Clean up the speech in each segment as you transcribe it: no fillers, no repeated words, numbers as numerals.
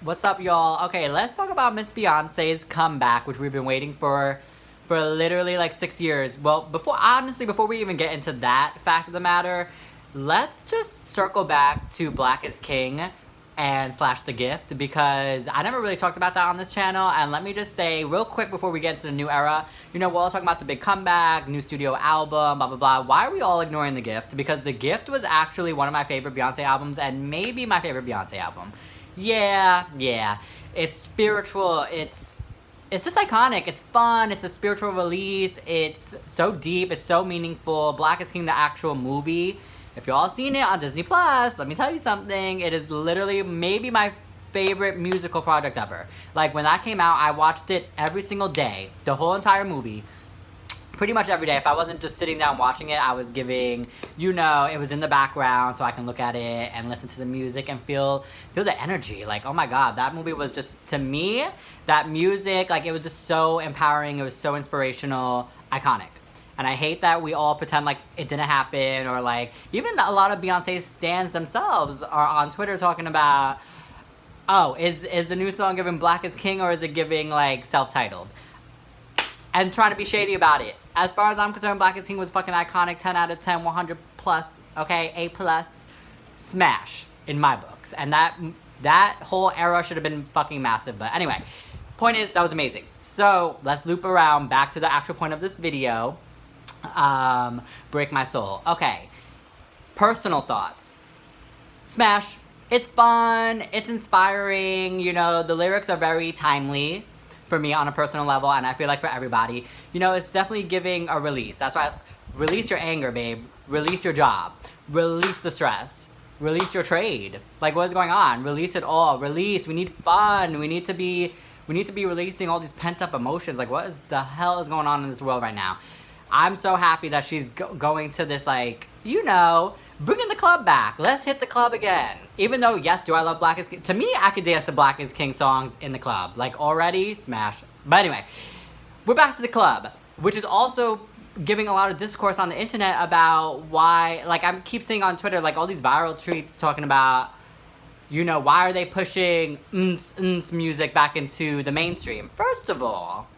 What's up, y'all? Okay, let's talk about Miss Beyonce's comeback, which we've been waiting for literally like 6 years. Well, before we even get into that fact of the matter, let's just circle back to Black is King and slash the gift, because I never really talked about that on this channel. And let me just say real quick before we get into the new era, we're all talking about the big comeback, new studio album, blah blah blah. Why are we all ignoring the gift? Because the gift was actually one of my favorite Beyonce albums, and maybe my favorite Beyonce album. Yeah. It's spiritual. It's just iconic. It's fun. It's a spiritual release. It's so deep. It's so meaningful. Black is King, the actual movie. If you all seen it on Disney Plus, let me tell you something. It is literally maybe my favorite musical project ever. Like, when that came out, I watched it every single day, the whole entire movie. Pretty much every day. If I wasn't just sitting down watching it, I was giving, it was in the background so I can look at it and listen to the music and feel the energy. Like, oh my god, that movie was just, to me, that music, like, it was just so empowering. It was so inspirational, iconic. And I hate that we all pretend like it didn't happen, or like, even a lot of Beyonce's stans themselves are on Twitter talking about, oh, is the new song giving Black is King, or is it giving like self-titled? And trying to be shady about it. As far as I'm concerned, Black is King was fucking iconic, 10 out of 10, 100 plus, okay, A+, smash in my books. And that whole era should have been fucking massive. But anyway, point is, that was amazing. So let's loop around back to the actual point of this video. Break my soul. Okay, personal thoughts. Smash. It's fun. It's inspiring. The lyrics are very timely for me on a personal level, and I feel like for everybody. It's definitely giving a release. That's why, release your anger, babe. Release your job. Release the stress. Release your trade. Like, what is going on? Release it all. Release. We need fun. We need to be releasing all these pent-up emotions. Like, what is the hell is going on in this world right now? I'm so happy that she's going to this, like, bringing the club back. Let's hit the club again. Even though, yes, do I love Black is King? To me, I could dance to Black is King songs in the club. Like, already, smash. But anyway, we're back to the club, which is also giving a lot of discourse on the internet about why, like, I keep seeing on Twitter, like, all these viral tweets talking about, why are they pushing music back into the mainstream? First of all,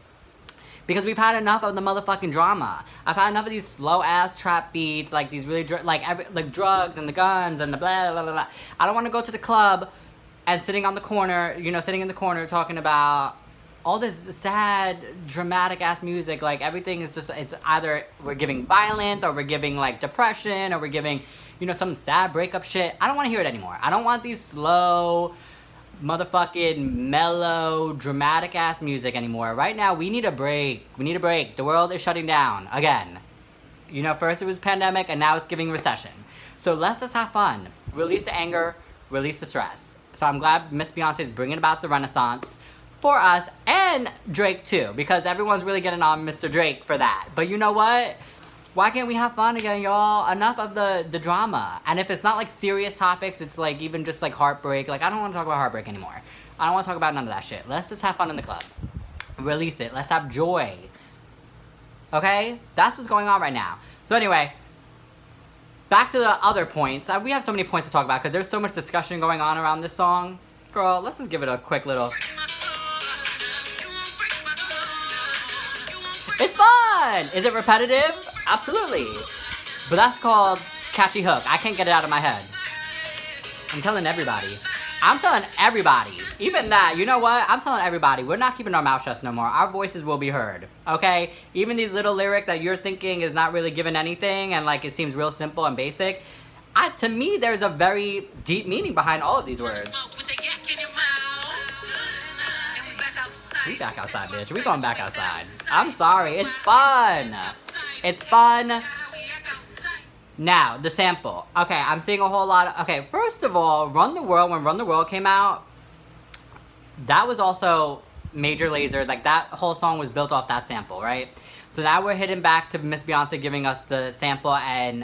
because we've had enough of the motherfucking drama. I've had enough of these slow-ass trap beats, like these really, like drugs and the guns and the blah, blah, blah, blah. I don't want to go to the club and sitting in the corner talking about all this sad, dramatic-ass music. Like, everything is just, it's either we're giving violence, or we're giving, like, depression, or we're giving, some sad breakup shit. I don't want to hear it anymore. I don't want these slow, motherfucking mellow, dramatic ass music anymore. Right now, we need a break. The world is shutting down again. First it was pandemic, and now it's giving recession. So let's just have fun. Release the anger, release the stress. So I'm glad Miss Beyonce is bringing about the renaissance for us, and Drake too, because everyone's really getting on Mr. Drake for that. But you know what? Why can't we have fun again, y'all? Enough of the drama. And if it's not, like, serious topics, it's, like, even just, like, heartbreak. Like, I don't want to talk about heartbreak anymore. I don't want to talk about none of that shit. Let's just have fun in the club. Release it. Let's have joy. Okay? That's what's going on right now. So anyway, back to the other points. We have so many points to talk about because there's so much discussion going on around this song. Girl, let's just give it a quick little... It's fun! Is it repetitive? Absolutely. But that's called catchy hook. I can't get it out of my head. I'm telling everybody. Even that, you know what? I'm telling everybody. We're not keeping our mouth shut no more. Our voices will be heard. Okay? Even these little lyrics that you're thinking is not really giving anything, and like it seems real simple and basic. To me, there's a very deep meaning behind all of these words. We back outside, bitch. We going back outside. I'm sorry. It's fun. It's fun. Now, the sample. Okay, I'm seeing a whole lot of... Okay, first of all, Run the World, when Run the World came out, that was also Major Lazer. Like, that whole song was built off that sample, right? So now we're hitting back to Miss Beyonce giving us the sample, and...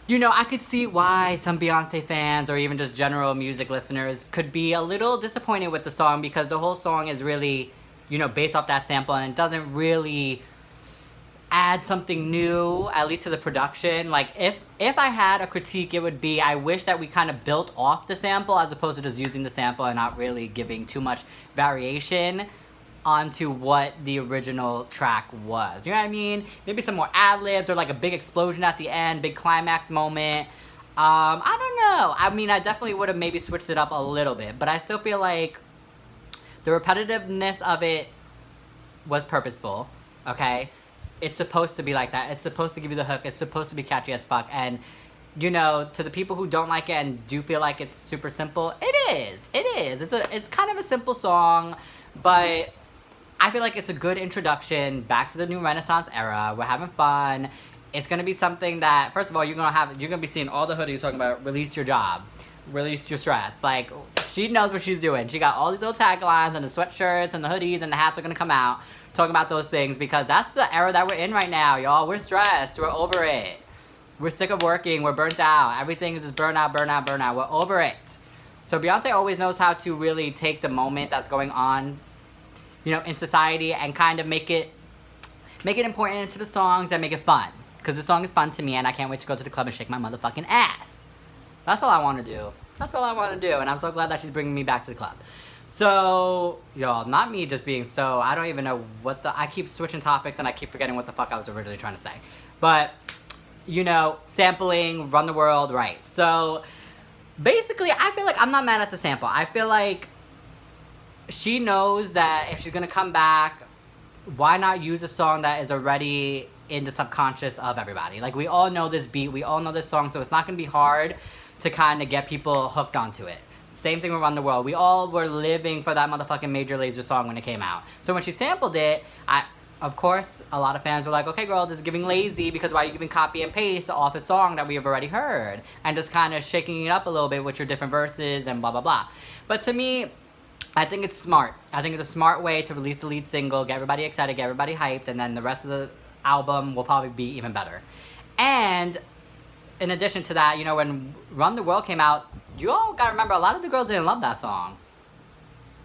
I could see why some Beyonce fans, or even just general music listeners, could be a little disappointed with the song, because the whole song is really, based off that sample, and it doesn't really add something new, at least to the production. Like, if I had a critique, it would be, I wish that we kind of built off the sample as opposed to just using the sample and not really giving too much variation onto what the original track was. You know what I mean? Maybe some more ad-libs or like a big explosion at the end, big climax moment. I don't know. I mean, I definitely would have maybe switched it up a little bit, but I still feel like the repetitiveness of it was purposeful, okay? It's supposed to be like that. It's supposed to give you the hook. It's supposed to be catchy as fuck. And, you know, to the people who don't like it and do feel like it's super simple, it is. It is. It's kind of a simple song, but I feel like it's a good introduction back to the new Renaissance era. We're having fun. It's gonna be something that, first of all, you're gonna be seeing all the hoodies talking about release your job, release your stress. Like, she knows what she's doing. She got all these little taglines, and the sweatshirts and the hoodies and the hats are gonna come out talking about those things, because that's the era that we're in right now, y'all. We're stressed. We're over it. We're sick of working. We're burnt out. Everything is just burnout. We're over it. So Beyonce always knows how to really take the moment that's going on, you know, in society, and kind of make it important into the songs and make it fun. Because the song is fun to me, and I can't wait to go to the club and shake my motherfucking ass. That's all I want to do. And I'm so glad that she's bringing me back to the club. So, y'all, not me just being so, I don't even know I keep switching topics and I keep forgetting what the fuck I was originally trying to say. But, you know, sampling, Run the World, right. So, basically, I feel like I'm not mad at the sample. I feel like she knows that if she's gonna come back, why not use a song that is already in the subconscious of everybody? Like, we all know this beat, we all know this song, so it's not gonna be hard to kind of get people hooked onto it. Same thing with Run the World. We all were living for that motherfucking Major Lazer song when it came out. So when she sampled it, of course, a lot of fans were like, okay, girl, this is giving lazy, because why are you giving copy and paste off a song that we have already heard? And just kind of shaking it up a little bit with your different verses and blah, blah, blah. But to me, I think it's smart. I think it's a smart way to release the lead single, get everybody excited, get everybody hyped, and then the rest of the album will probably be even better. And in addition to that, you know, when Run the World came out, you all gotta remember, a lot of the girls didn't love that song.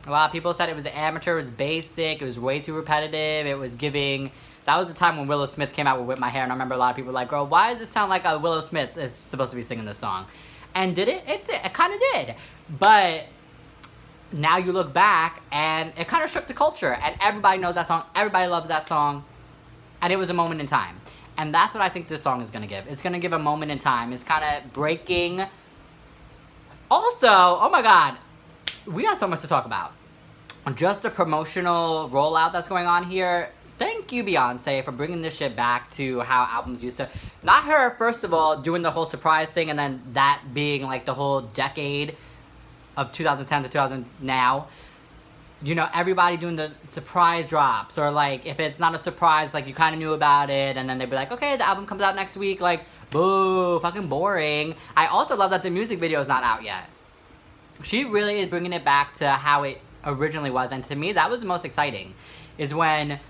A lot of people said it was amateur, it was basic, it was way too repetitive, it was giving... That was the time when Willow Smith came out with Whip My Hair, and I remember a lot of people were like, girl, why does it sound like a Willow Smith is supposed to be singing this song? And did it? It did. It kind of did. But now you look back, and it kind of shook the culture, and everybody knows that song, everybody loves that song, and it was a moment in time. And that's what I think this song is going to give. It's going to give a moment in time. It's kind of breaking. Also, oh my god, we got so much to talk about. Just the promotional rollout that's going on here. Thank you, Beyonce, for bringing this shit back to how albums used to. Not her, first of all, doing the whole surprise thing, and then that being like the whole decade of 2010 to 2000 now. You know, everybody doing the surprise drops, or like, if it's not a surprise, like, you kind of knew about it, and then they'd be like, okay, the album comes out next week, like, boo, fucking boring. I also love that the music video is not out yet. She really is bringing it back to how it originally was, and to me, that was the most exciting, is when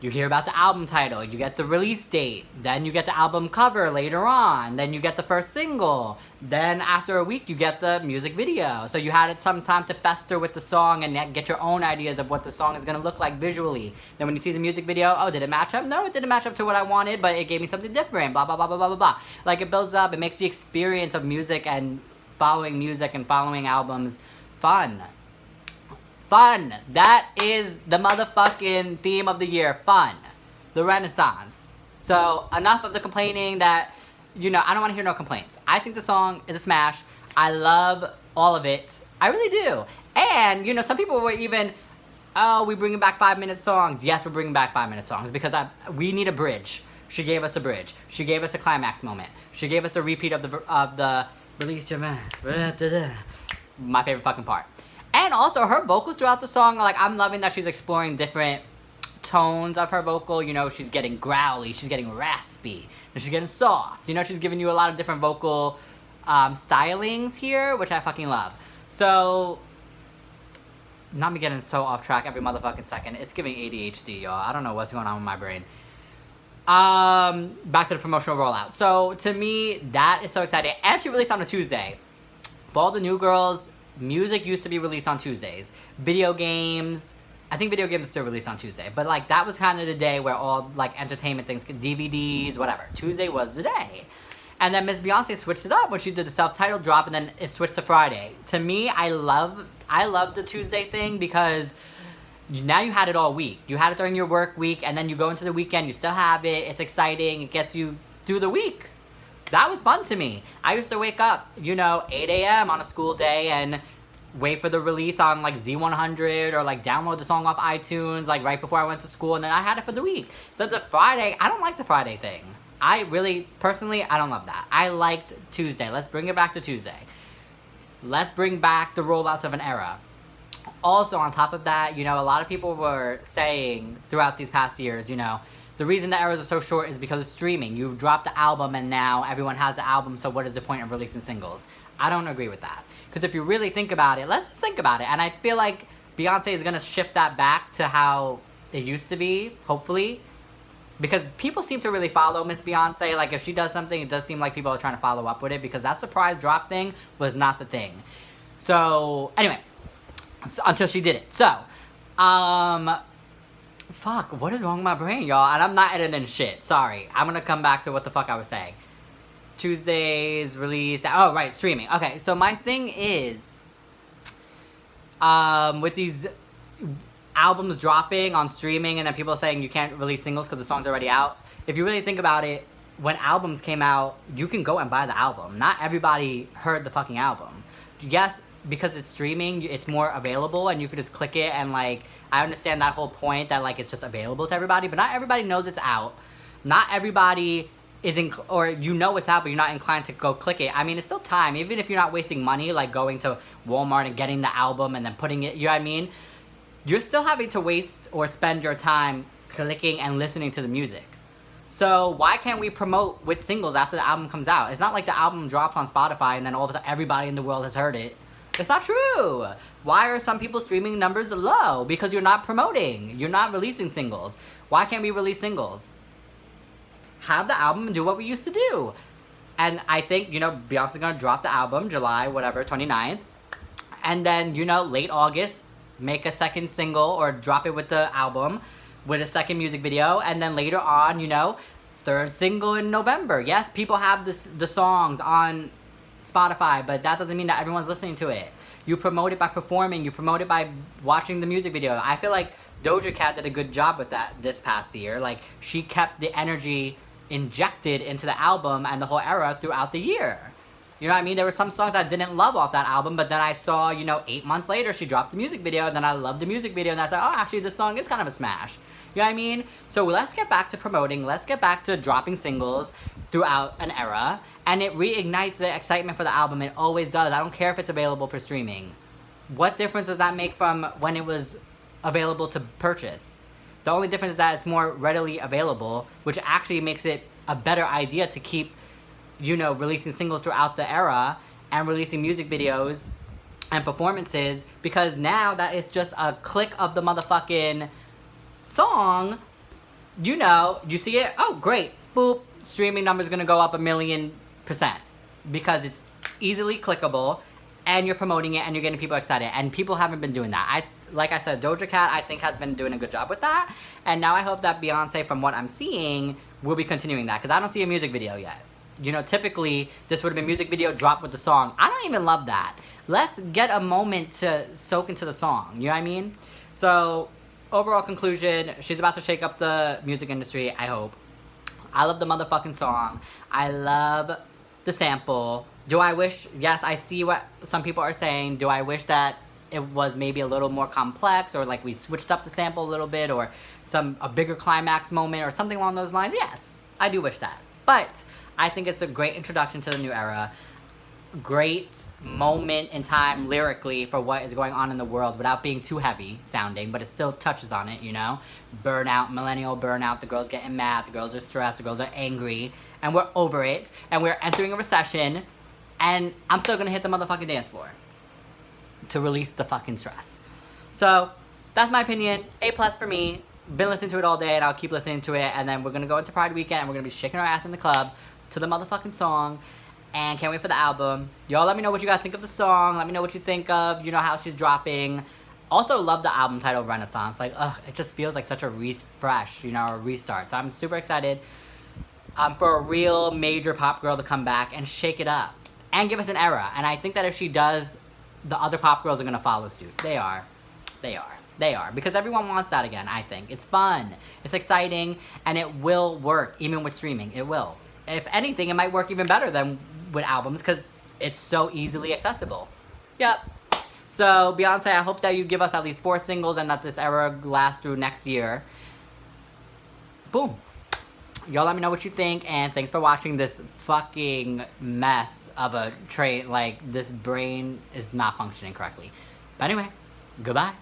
you hear about the album title, you get the release date, then you get the album cover later on, then you get the first single, then after a week you get the music video. So you had some time to fester with the song and get your own ideas of what the song is going to look like visually. Then when you see the music video, oh, did it match up? No, it didn't match up to what I wanted, but it gave me something different, blah, blah, blah, blah, blah, blah, blah. Like, it builds up, it makes the experience of music and following albums fun. Fun. That is the motherfucking theme of the year. Fun. The Renaissance. So, enough of the complaining that, you know, I don't want to hear no complaints. I think the song is a smash. I love all of it. I really do. And, you know, some people were even, oh, we bringing back 5-minute songs. Yes, we're bringing back 5-minute songs because we need a bridge. She gave us a bridge. She gave us a climax moment. She gave us the repeat of the release your man. My favorite fucking part. And also, her vocals throughout the song, like, I'm loving that she's exploring different tones of her vocal. You know, she's getting growly, she's getting raspy, and she's getting soft. You know, she's giving you a lot of different vocal stylings here, which I fucking love. So, not me getting so off track every motherfucking second. It's giving ADHD, y'all. I don't know what's going on with my brain. Back to the promotional rollout. So, to me, that is so exciting. And she released on a Tuesday. For all the new girls, music used to be released on Tuesdays. Video games, I think video games are still released on Tuesday. But, like, that was kind of the day where all, like, entertainment things, DVDs, whatever. Tuesday was the day. And then Miss Beyonce switched it up when she did the self-titled drop, and then it switched to Friday. To me, I love the Tuesday thing because now you had it all week. You had it during your work week, and then you go into the weekend, you still have it. It's exciting. It gets you through the week. That was fun to me. I used to wake up, 8 a.m. on a school day and wait for the release on, like, Z100 or, like, download the song off iTunes, like, right before I went to school, and then I had it for the week. So the Friday, I don't like the Friday thing. I really, personally, I don't love that. I liked Tuesday. Let's bring it back to Tuesday. Let's bring back the rollouts of an era. Also, on top of that, a lot of people were saying throughout these past years, the reason the eras are so short is because of streaming. You've dropped the album and now everyone has the album, so what is the point of releasing singles? I don't agree with that. Because if you really think about it, let's just think about it. And I feel like Beyonce is going to shift that back to how it used to be, hopefully. Because people seem to really follow Miss Beyonce. Like, if she does something, it does seem like people are trying to follow up with it. Because that surprise drop thing was not the thing. So, anyway. Until she did it. So, fuck, what is wrong with my brain, y'all? And I'm not editing shit. Sorry. I'm gonna come back to what the fuck I was saying. Tuesdays released. Oh, right, streaming. Okay, so my thing is, with these albums dropping on streaming and then people saying you can't release singles because the song's already out. If you really think about it, when albums came out, you can go and buy the album. Not everybody heard the fucking album. Yes, because it's streaming, it's more available and you could just click it and, like, I understand that whole point that, like, it's just available to everybody, but not everybody knows it's out. Not everybody is or it's out, but you're not inclined to go click it. I mean, it's still time. Even if you're not wasting money, like going to Walmart and getting the album and then putting it, you know what I mean? You're still having to waste or spend your time clicking and listening to the music. So why can't we promote with singles after the album comes out? It's not like the album drops on Spotify and then all of a sudden everybody in the world has heard it. It's not true. Why are some people's streaming numbers low? Because you're not promoting. You're not releasing singles. Why can't we release singles? Have the album and do what we used to do. And I think, Beyonce's gonna drop the album July, 29th. And then, late August, make a second single or drop it with the album with a second music video. And then later on, third single in November. Yes, people have the songs on Spotify, but that doesn't mean that everyone's listening to it. You promote it by performing. You promote it by watching the music video. I feel like Doja Cat did a good job with that this past year. Like, she kept the energy injected into the album and the whole era throughout the year. You know what I mean? There were some songs I didn't love off that album, but then I saw, 8 months later, she dropped the music video, and then I loved the music video, and I said, oh, actually, this song is kind of a smash. You know what I mean? So let's get back to promoting. Let's get back to dropping singles throughout an era, and it reignites the excitement for the album. It always does. I don't care if it's available for streaming. What difference does that make from when it was available to purchase? The only difference is that it's more readily available, which actually makes it a better idea to keep, releasing singles throughout the era and releasing music videos and performances, because now that is just a click of the motherfucking song, you see it, oh, great, boop, streaming numbers gonna go up 1,000,000% because it's easily clickable and you're promoting it and you're getting people excited, and people haven't been doing that. Like I said, Doja Cat, I think, has been doing a good job with that, and now I hope that Beyonce, from what I'm seeing, will be continuing that, because I don't see a music video yet. Typically, this would have been music video drop with the song. I don't even love that. Let's get a moment to soak into the song, you know what I mean? So, overall conclusion, she's about to shake up the music industry, I hope. I love the motherfucking song. I love the sample. Do I wish, yes, I see what some people are saying. Do I wish that it was maybe a little more complex, or like we switched up the sample a little bit, or a bigger climax moment or something along those lines? Yes, I do wish that. But I think it's a great introduction to the new era. Great moment in time lyrically for what is going on in the world without being too heavy sounding, but it still touches on it, Burnout, millennial burnout, the girls getting mad, the girls are stressed, the girls are angry, and we're over it, and we're entering a recession, and I'm still gonna hit the motherfucking dance floor to release the fucking stress. So, that's my opinion. A+ for me. Been listening to it all day, and I'll keep listening to it, and then we're gonna go into Pride Weekend, and we're gonna be shaking our ass in the club to the motherfucking song, and can't wait for the album. Y'all let me know what you guys think of the song. Let me know what you think of, how she's dropping. Also love the album title Renaissance. Like, ugh, it just feels like such a refresh, you know, a restart. So I'm super excited for a real major pop girl to come back and shake it up and give us an era. And I think that if she does, the other pop girls are gonna follow suit. They are. Because everyone wants that again, I think. It's fun, it's exciting, and it will work, even with streaming. It will. If anything, it might work even better than with albums, because it's so easily accessible. Yep. So, Beyonce, I hope that you give us at least 4 singles and that this era lasts through next year. Boom. Y'all let me know what you think, and thanks for watching this fucking mess of a train. Like, this brain is not functioning correctly. But anyway, goodbye.